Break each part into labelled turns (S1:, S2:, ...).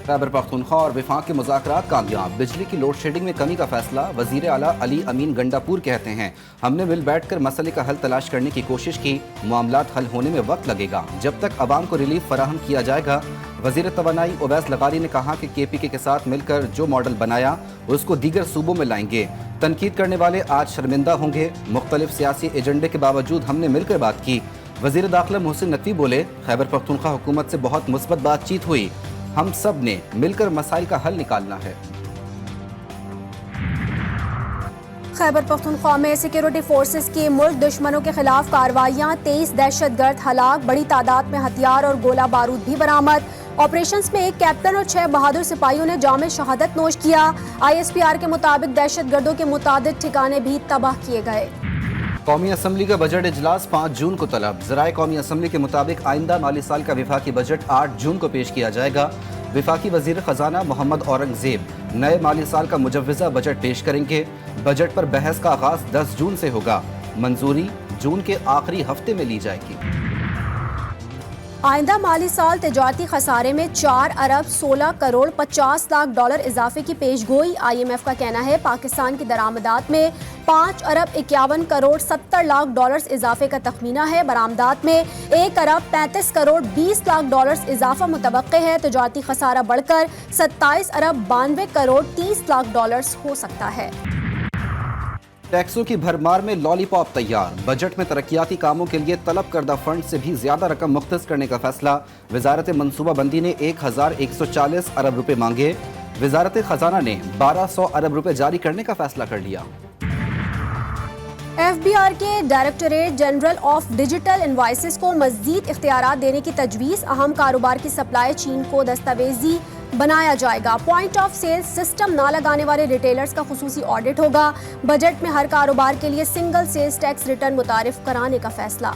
S1: खैबर पख्तूनख्वा और विफाक के मुज़ाकरात कामयाब, बिजली की लोड शेडिंग में कमी का फैसला। वज़ीर आला अली अमीन गंडापुर कहते हैं, हमने मिल बैठकर मसले का हल तलाश करने की कोशिश की, मामलात हल होने में वक्त लगेगा, जब तक अवाम को रिलीफ फराहम किया जाएगा। वज़ीर तवानाई उवैस लगारी ने कहा कि KPK के साथ मिलकर जो मॉडल बनाया उसको दीगर सूबों में लाएंगे। तनकीद करने वाले आज शर्मिंदा होंगे। मुख्तलिफ सियासी एजेंडे के बावजूद हमने मिलकर बात की। वज़ीर दाखिला मोहसिन नकवी बोले, खैबर पख्तूनख्वा हुकूमत से बहुत मुस्बत बातचीत हुई, हम सब ने मिलकर मसाइल का हल निकालना है।
S2: खैबर पख्तूनख्वा में सिक्योरिटी फोर्सेस की मुल्क दुश्मनों के खिलाफ कार्रवाइयां, 23 दहशतगर्द हलाक, बड़ी तादाद में हथियार और गोला बारूद भी बरामद। ऑपरेशंस में 1 कैप्टन और 6 बहादुर सिपाहियों ने जामे शहादत नोश किया। ISPR के मुताबिक दहशतगर्दों के मुतादिद ठिकाने भी तबाह किए गए।
S1: कौमी असम्बली का बजट इजलास 5 जून को तलब। ज़राए कौमी असम्बली के मुताबिक आइंदा माली साल का विफाकी बजट 8 जून को पेश किया जाएगा। विफाकी वजीर खजाना मोहम्मद औरंगजेब नए माली साल का मुजव्वज़ा बजट पेश करेंगे। बजट पर बहस का आगाज 10 जून से होगा। मंजूरी जून के आखिरी हफ्ते में ली जाएगी।
S2: आइंदा माली साल तिजारती खसारे में 4 अरब 16 करोड़ 50 लाख डॉलर इजाफे की पेशगोई। IMF का कहना है पाकिस्तान की दरामदात में 5 अरब 51 करोड़ 70 लाख डॉलर्स इजाफे का तखमीना है। बरामदात में 1 अरब 35 करोड़ 20 लाख डॉलर्स इजाफा मुतवक्के है। तिजारती खसारा बढ़कर 27 अरब 92 करोड़ 30 लाख डॉलर्स हो सकता है।
S1: टैक्सों की भरमार में लॉलीपॉप तैयार। बजट में तरक्याती कामों के लिए तलब करदा फंड से भी ज्यादा रकम मुख्तस करने का फैसला। वजारत मनसूबा बंदी ने 1140 अरब रुपए मांगे। वजारत खजाना ने 1200 अरब रुपए जारी करने का फैसला कर लिया।
S2: FBR के directorate general of digital invoices को मज़ीद इख्तियारात देने की तजवीज़। अहम कारोबार की सप्लाई चीन को दस्तावेजी बनाया जाएगा। पॉइंट ऑफ सेल सिस्टम ना लगाने वाले रिटेलर्स का खुसूसी ऑडिट होगा। बजट में हर कारोबार के लिए सिंगल सेल्स टैक्स रिटर्न मुतारिफ कराने का फैसला।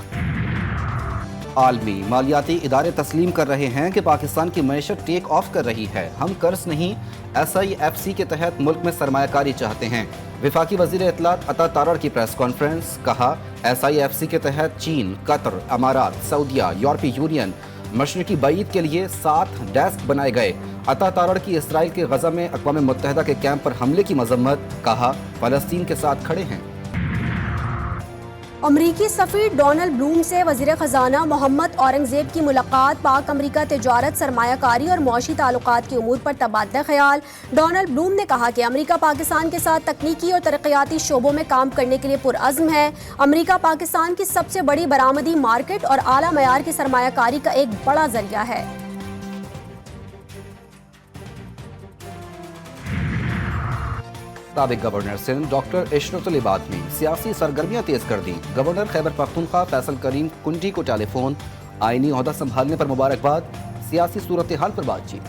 S1: आलमी मालियाती इदारे तस्लीम कर रहे हैं कि पाकिस्तान की मईशत टेक ऑफ कर रही है। हम कर्ज नहीं, SIFC के तहत मुल्क में सरमायाकारी चाहते हैं। विफाकी वजीर इत्तलात अता तारड़ की प्रेस कॉन्फ्रेंस। कहा, SIFC के तहत चीन, कतर, अमारात, सऊदिया, यूरोपीय यूनियन, मशरिकी बईद के लिए 7 डेस्क बनाए गए। अता तारड़ की इसराइल के गजा में अक़वाम मुत्तहिदा के कैंप पर हमले की मजम्मत। कहा, फ़लस्तीन के साथ खड़े हैं।
S2: अमरीकी सफ़ीर डोनाल्ड ब्लूम से वज़ीर ख़जाना मोहम्मद औरंगज़ेब की मुलाकात। पाक अमरीका तिजारत, सरमायाकारी और मौशी ताल्लुकात के उमूर पर तबादला ख्याल। डोनाल्ड ब्लूम ने कहा कि अमरीका पाकिस्तान के साथ तकनीकी और तरक्याती शोबों में काम करने के लिए पुरअज़्म है। अमरीका पाकिस्तान की सबसे बड़ी बरामदी मार्केट और आला मयार की सरमायाकारी का एक बड़ा जरिया है।
S1: साबिक गवर्नर सिंध डॉक्टर इशरतुल इबाद ने सियासी सरगर्मियां तेज कर दी। गवर्नर खैबर पख्तूनख्वा फैसल करीम कुंडी को टेलीफोन। आईनी ओहदा संभालने पर मुबारकबाद। सियासी सूरत हाल पर बातचीत।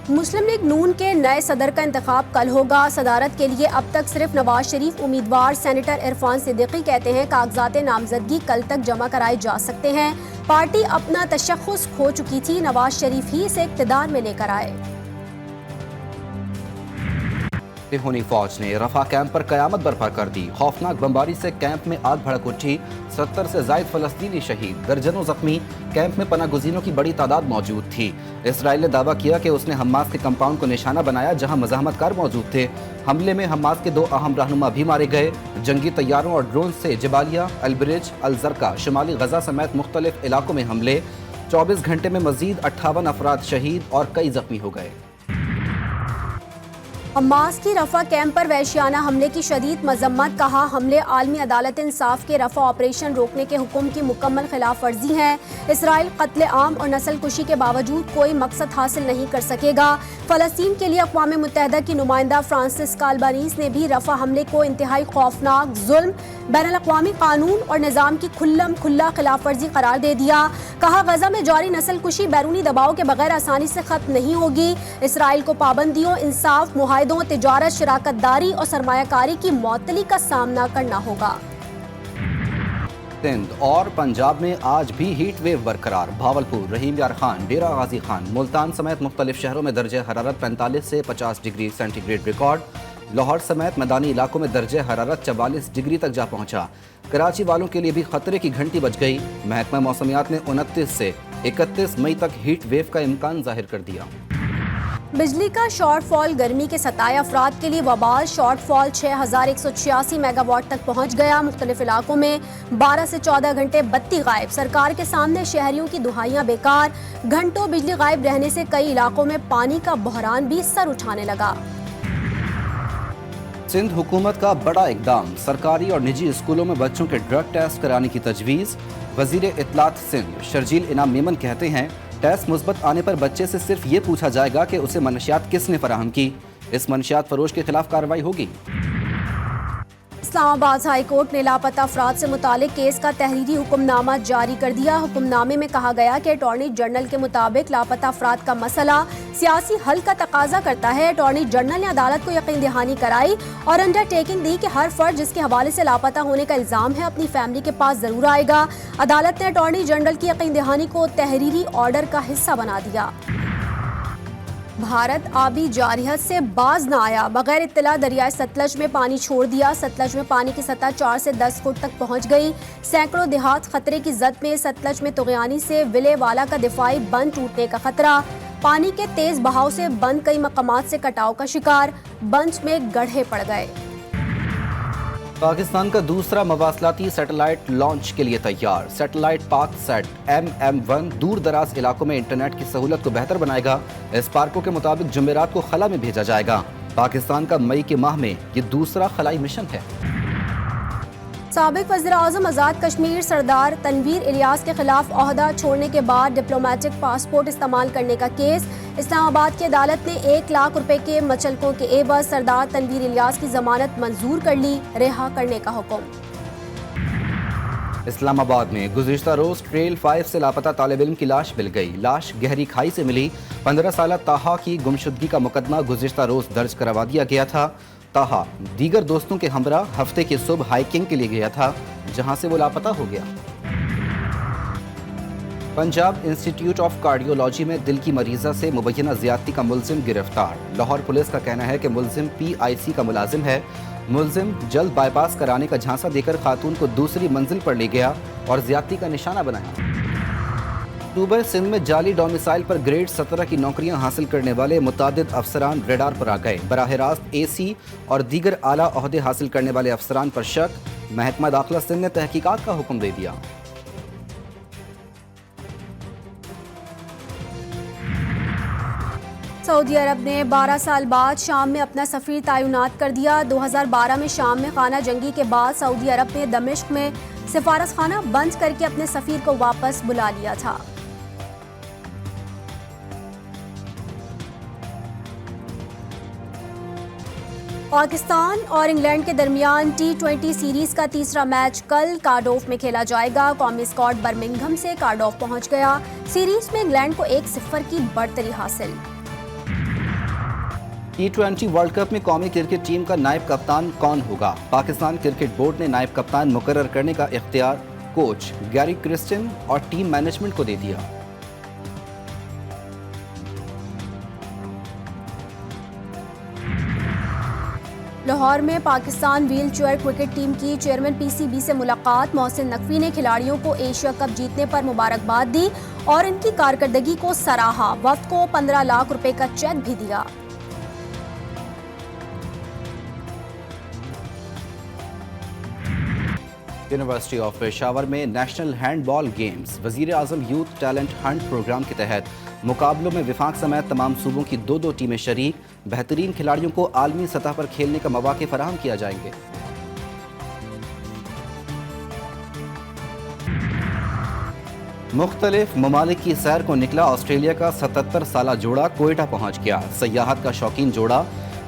S2: मुस्लिम लीग नून के नए सदर का इंतखाब कल होगा। सदारत के लिए अब तक सिर्फ नवाज शरीफ उम्मीदवार। सेनेटर इरफान सिद्दीकी कहते हैं कागजात नामजदगी कल तक जमा कराए जा सकते हैं। पार्टी अपना तशख्खुस खो चुकी थी, नवाज शरीफ ही इसे इक़्तिदार में लेकर आए।
S1: तिहोनी फौज ने रफा कैंप पर कयामत बर्पा कर दी। खौफनाक बमबारी से कैंप में आग भड़क उठी। 70 से जायद फलस्तीनी शहीद, दर्जनों जख्मी। कैंप में पनाह गुज़ीरों की बड़ी तादाद मौजूद थी। इसराइल ने दावा किया कि उसने हमास के कंपाउंड को निशाना बनाया जहां मज़ाहमतकार मौजूद थे। हमले में हमास के 2 अहम रहनुमा भी मारे गए। जंगी तैयारों और ड्रोन से जबालिया, अलब्रिज, अलजरका, शुमाली गजा समेत मुख्तलिफ इलाकों में हमले। 24 घंटे में मजीद 58 अफराद शहीद और कई जख्मी हो गए।
S2: हमास की रफा कैंप पर वहशियाना हमले की शदीद मजम्मत। कहा, हमले आलमी अदालत इंसाफ के रफा ऑपरेशन रोकने के हुक्म की मुकम्मल खिलाफ वर्जी है। इसराइल कत्ले आम और नस्ल कुशी के बावजूद कोई मकसद हासिल नहीं कर सकेगा। फ़लस्तीन के लिए अक़वाम मुत्तहिदा की नुमाइंदा फ्रांसिस्का अल्बानीज़ ने भी रफा हमले को इंतहाई खौफनाक जुल्म, बैनुल-अक़वामी कानून और निज़ाम की खुल्ला खिलाफ वर्जी करार दे दिया। कहा, गजा में जारी नस्ल कुशी बैरूनी दबाव के बगैर आसानी से खत्म नहीं होगी। इसराइल को पाबंदियों, इंसाफ, मुआहदों, तिजारत, शराकत दारी और सरमायाकारी की मौतली का सामना करना होगा।
S1: सिंध और पंजाब में आज भी हीट वेव बरकरार। भावलपुर, रहीम यार खान, डेरा गाजी खान, मुल्तान समेत मुख्तलिफ शहरों में दर्जे हरारत 45 से 50 डिग्री सेंटीग्रेड रिकॉर्ड। लाहौर समेत मैदानी इलाकों में दर्जे हरारत 44 डिग्री तक जा पहुंचा। कराची वालों के लिए भी खतरे की घंटी बज गई। महकमा मौसमियात ने 29 से 31 मई तक हीट वेव का इम्कान जाहिर कर दिया।
S2: बिजली का शॉर्ट फॉल गर्मी के सताए अफराद के लिए वबाल। शॉर्ट फॉल 6186 मेगावाट तक पहुंच गया। मुख्तलिफ इलाकों में 12 से 14 घंटे बत्ती गायब। सरकार के सामने शहरियों की दुहाइयां बेकार। घंटों बिजली गायब रहने से कई इलाकों में पानी का बहरान भी सर उठाने लगा।
S1: सिंध हुकूमत का बड़ा इकदाम, सरकारी और निजी स्कूलों में बच्चों के ड्रग टेस्ट कराने की तजवीज़। वजीर इत्तलात सिंध शर्जील इनाम मेमन कहते हैं टेस्ट मुस्बत आने पर बच्चे से सिर्फ ये पूछा जाएगा कि उसे मनशियात किसने फराहम की। इस मनशियात फरोश के खिलाफ कार्रवाई होगी।
S2: इस्लामाबाद हाई कोर्ट ने लापता अफराद से मुतालिक केस का तहरीरी हुक्मनामा जारी कर दिया। हुक्मनामे में कहा गया कि अटॉर्नी जनरल के मुताबिक लापता अफराद का मसला सियासी हल का तकाजा करता है। अटॉर्नी जनरल ने अदालत को यकीन दहानी कराई और अंडरटेकिंग दी कि हर फर्द जिसके हवाले से लापता होने का इल्जाम है अपनी फैमिली के पास जरूर आएगा। अदालत ने अटॉर्नी जनरल की यकीन दहानी को तहरीरी ऑर्डर का हिस्सा बना दिया। भारत आबी जारहियत से बाज न आया। बगैर इत्तला दरियाए सतलज में पानी छोड़ दिया। सतलज में पानी की सतह 4 से 10 फुट तक पहुंच गई। सैकड़ों देहात खतरे की जद में। सतलज में तुगयानी से विले वाला का दिफाई बंद टूटने का खतरा। पानी के तेज बहाव से बंद कई मकामात से कटाव का शिकार। बंच में गड्ढे पड़ गए।
S1: पाकिस्तान का दूसरा मवासलाती सैटेलाइट लॉन्च के लिए तैयार। सैटेलाइट पाकसैट MM1 दूर दराज इलाकों में इंटरनेट की सहूलत को बेहतर बनाएगा। इस पार्कों के मुताबिक जुमेरात को खला में भेजा जाएगा। पाकिस्तान का मई के माह में ये दूसरा खलाई मिशन है।
S2: साबिक वज़ीर आज़म आज़ाद कश्मीर सरदार तनवीर इलियास के खिलाफ ओहदा छोड़ने के बाद डिप्लोमेटिक पासपोर्ट इस्तेमाल करने का केस। इस्लामाबाद की अदालत ने 1 लाख रुपए के मचलकों के एवज सरदार तनवीर इलियास की जमानत मंजूर कर ली। रिहा करने का हुक्म।
S1: इस्लामाबाद में गुज़िश्ता रोज ट्रेल 5 से लापता तालिब इल्म की लाश मिल गई। लाश गहरी खाई से मिली। 15 साला ताहा की गुमशुदगी का मुकदमा गुज़िश्ता रोज दर्ज करवा दिया गया था। ताहा दीगर दोस्तों के हमरा हफ्ते की सुबह हाइकिंग के लिए गया था, जहां से वो लापता हो गया। पंजाब इंस्टीट्यूट ऑफ कार्डियोलॉजी में दिल की मरीजा से मुबैना ज्यादती का मुलजिम गिरफ्तार। लाहौर पुलिस का कहना है कि मुलजिम PIC का मुलाजिम है। मुलजिम जल्द बाईपास कराने का झांसा देकर खातून को दूसरी मंजिल पर ले गया और ज्यादती का निशाना बनाया। सूबे सिंध में जाली डोमिसाइल पर ग्रेड 17 की नौकरियां हासिल करने वाले मुतादिद अफसरान रेडार पर आ गए। बराह रास्त AC और दीगर आला ओहदे हासिल करने वाले अफसरान पर शक। महकमा दाखिला सिंध ने तहकीकात का हुक्म दे दिया।
S2: सऊदी अरब ने 12 साल बाद शाम में अपना सफ़ीर तैनात कर दिया। 2012 में शाम में खाना जंगी के बाद सऊदी अरब ने दमिश्क में सिफारतखाना बंद करके अपने सफ़ीर को वापस बुला लिया था। पाकिस्तान और इंग्लैंड के दरमियान T20 सीरीज का तीसरा मैच कल कार्डिफ में खेला जाएगा। कौमी स्क्वाड बर्मिंघम से कार्डिफ पहुंच गया। सीरीज में इंग्लैंड को 1-0 की बढ़तरी हासिल।
S1: T20 वर्ल्ड कप में कौमी क्रिकेट टीम का नायब कप्तान कौन होगा? पाकिस्तान क्रिकेट बोर्ड ने नायब कप्तान मुकर्रर करने का इख्तियार कोच गैरी क्रिस्टियन और टीम मैनेजमेंट को दे दिया।
S2: लाहौर में Pakistan wheel chair cricket team की चेयरमैन PCB से मुलाकात। मोहसिन नकवी ने खिलाड़ियों को एशिया कप जीतने पर मुबारकबाद दी और इनकी कारकर्दगी को सराहा। वफ्द को 15 लाख रुपए का चेक भी दिया।
S1: यूनिवर्सिटी ऑफ पेशावर में नेशनल हैंडबॉल गेम्स वजीर आजम यूथ टैलेंट हंट प्रोग्राम के तहत मुकाबलों में विफाक समेत तमाम सूबों की 2-2 टीमें शरीक। बेहतरीन खिलाड़ियों को आलमी सतह पर खेलने का मौके फराहम किया जाएंगे। मुख्तलिफ ममालिक की सैर को निकला ऑस्ट्रेलिया का 77 साला जोड़ा कोयटा पहुंच गया। सयाहत का शौकीन जोड़ा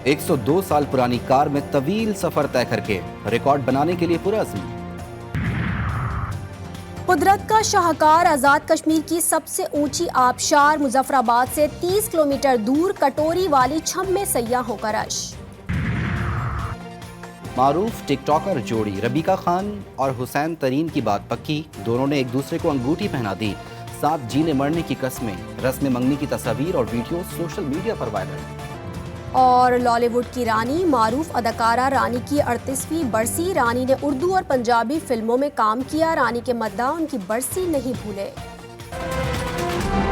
S1: 102 साल पुरानी कार में तवील सफर तय करके रिकॉर्ड बनाने के लिए पुरअज़्म।
S2: कुदरत का शाहकार आज़ाद कश्मीर की सबसे ऊंची आबशार मुजफ्फराबाद से 30 किलोमीटर दूर कटोरी वाली छम में सयाहों का रश।
S1: मारूफ टिकटॉकर जोड़ी रबीका खान और हुसैन तरीन की बात पक्की। दोनों ने एक दूसरे को अंगूठी पहना दी। साथ जीने मरने की कस्में। रस्म मंगनी की तस्वीर और वीडियो सोशल मीडिया पर वायरल।
S2: और लॉलीवुड की रानी मारूफ अदाकारा रानी की 38वीं बरसी। रानी ने उर्दू और पंजाबी फिल्मों में काम किया। रानी के मद्दाह उनकी बरसी नहीं भूले।
S1: हैं।